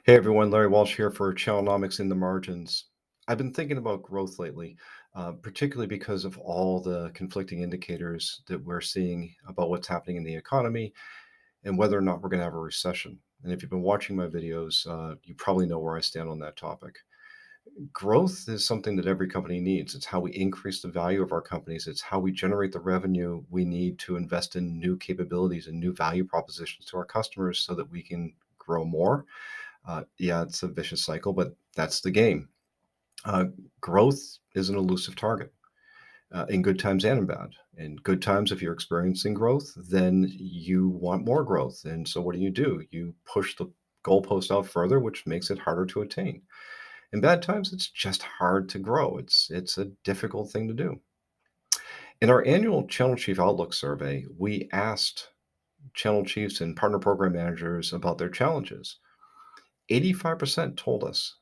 Hey everyone, Larry Walsh here for Channelnomics in the Margins. I've been thinking about growth lately, particularly because of all the conflicting indicators that we're seeing about what's happening in the economy and whether or not we're going to have a recession. And if you've been watching my videos, you probably know where I stand on that topic. Growth is something that every company needs. It's how we increase the value of our companies. It's how we generate the revenue we need to invest in new capabilities and new value propositions to our customers so that we can grow more. Yeah, it's a vicious cycle, but that's the game. Uh, Growth is an elusive target in good times and in bad. In good times, if you're experiencing growth, then you want more growth. And so what do? You push the goalpost out further, which makes it harder to attain. In bad times, it's just hard to grow. It's a difficult thing to do. In our annual Channel Chief Outlook survey, we asked channel chiefs and partner program managers about their challenges. 85% told us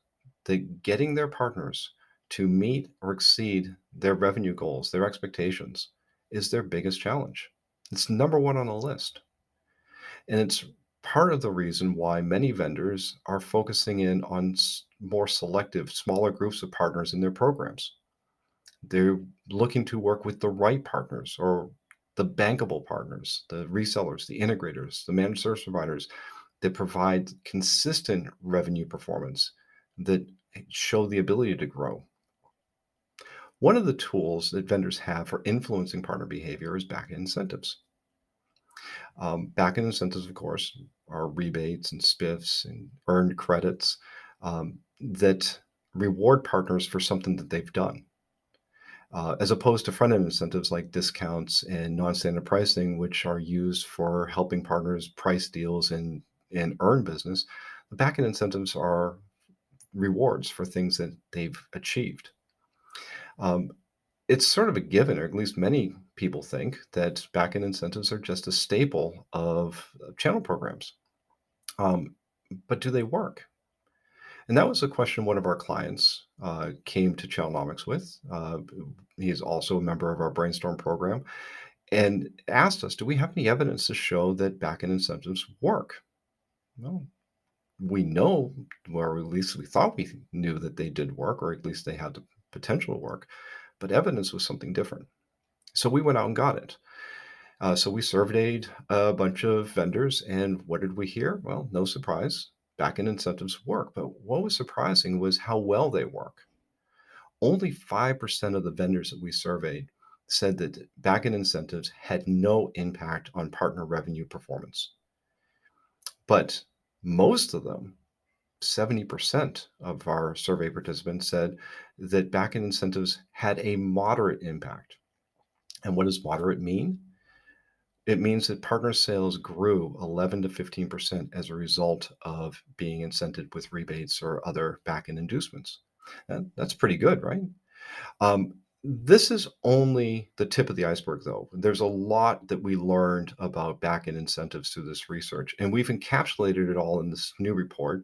that getting their partners to meet or exceed their revenue goals, their expectations, is their biggest challenge. It's number one on the list. And it's part of the reason why many vendors are focusing in on more selective, smaller groups of partners in their programs. They're looking to work with the right partners or the bankable partners, the resellers, the integrators, the managed service providers that provide consistent revenue performance that show the ability to grow. One of the tools that vendors have for influencing partner behavior is backend incentives. Backend incentives, of course, are rebates and SPIFFs and earned credits that reward partners for something that they've done. As opposed to front end incentives like discounts and non standard pricing, which are used for helping partners price deals and earn business. The back end incentives are rewards for things that they've achieved. Um, it's sort of a given, or at least many people think, that back end incentives are just a staple of channel programs. Um, but do they work? And that was a question one of our clients came to Channelnomics with. He is also a member of our brainstorm program and asked us, do we have any evidence to show that back end incentives work? No, we know, or at least we thought we knew that they did work, or at least they had the potential to work, but evidence was something different. So we went out and got it. So we surveyed a bunch of vendors, and what did we hear? Well, no surprise, back-end incentives work. But what was surprising was how well they work. Only 5% of the vendors that we surveyed said that back-end incentives had no impact on partner revenue performance. But most of them, 70% of our survey participants said that back-end incentives had a moderate impact. And what does moderate mean? It means that partner sales grew 11 to 15% as a result of being incented with rebates or other back-end inducements. And that's pretty good, right? This is only the tip of the iceberg, though. There's a lot that we learned about back-end incentives through this research, and we've encapsulated it all in this new report,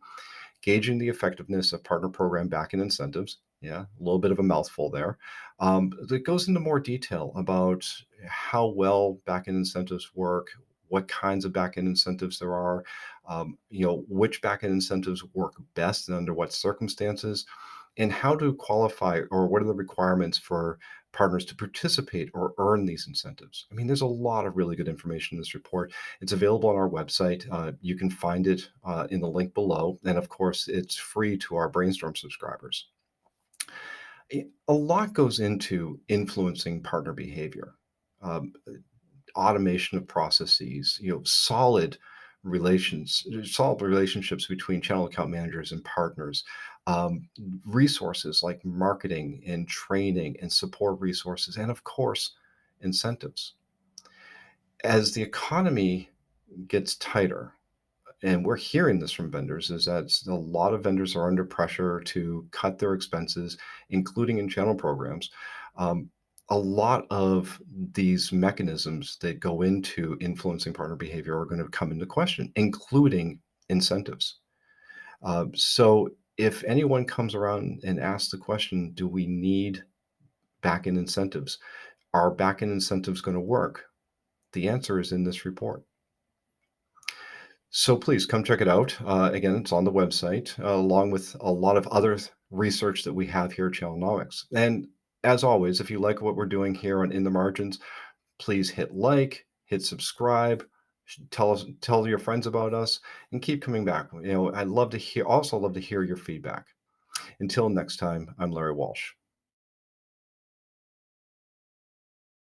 gauging the effectiveness of partner program back-end incentives. Yeah, a little bit of a mouthful there. That goes into more detail about how well back-end incentives work, what kinds of back-end incentives there are, which back-end incentives work best and under what circumstances, and how to qualify or what are the requirements for partners to participate or earn these incentives. I mean, there's a lot of really good information in this report. It's available on our website. You can find it in the link below. And of course, it's free to our Brainstorm subscribers. A lot goes into influencing partner behavior. Um, Automation of processes, solid relationships between channel account managers and partners, um, resources like marketing and training and support resources, and of course, incentives. As the economy gets tighter, and we're hearing this from vendors, is that a lot of vendors are under pressure to cut their expenses, including in channel programs. Um, a lot of these mechanisms that go into influencing partner behavior are going to come into question, including incentives. So if anyone comes around and asks the question, do we need back-end incentives? Are back-end incentives going to work? The answer is in this report. So please come check it out. Again, it's on the website, along with a lot of other research that we have here at Channelnomics. And as always, if you like what we're doing here on In the Margins, please hit like, hit subscribe, tell your friends about us, and keep coming back. I'd love to hear. Also, love to hear your feedback. Until next time, I'm Larry Walsh.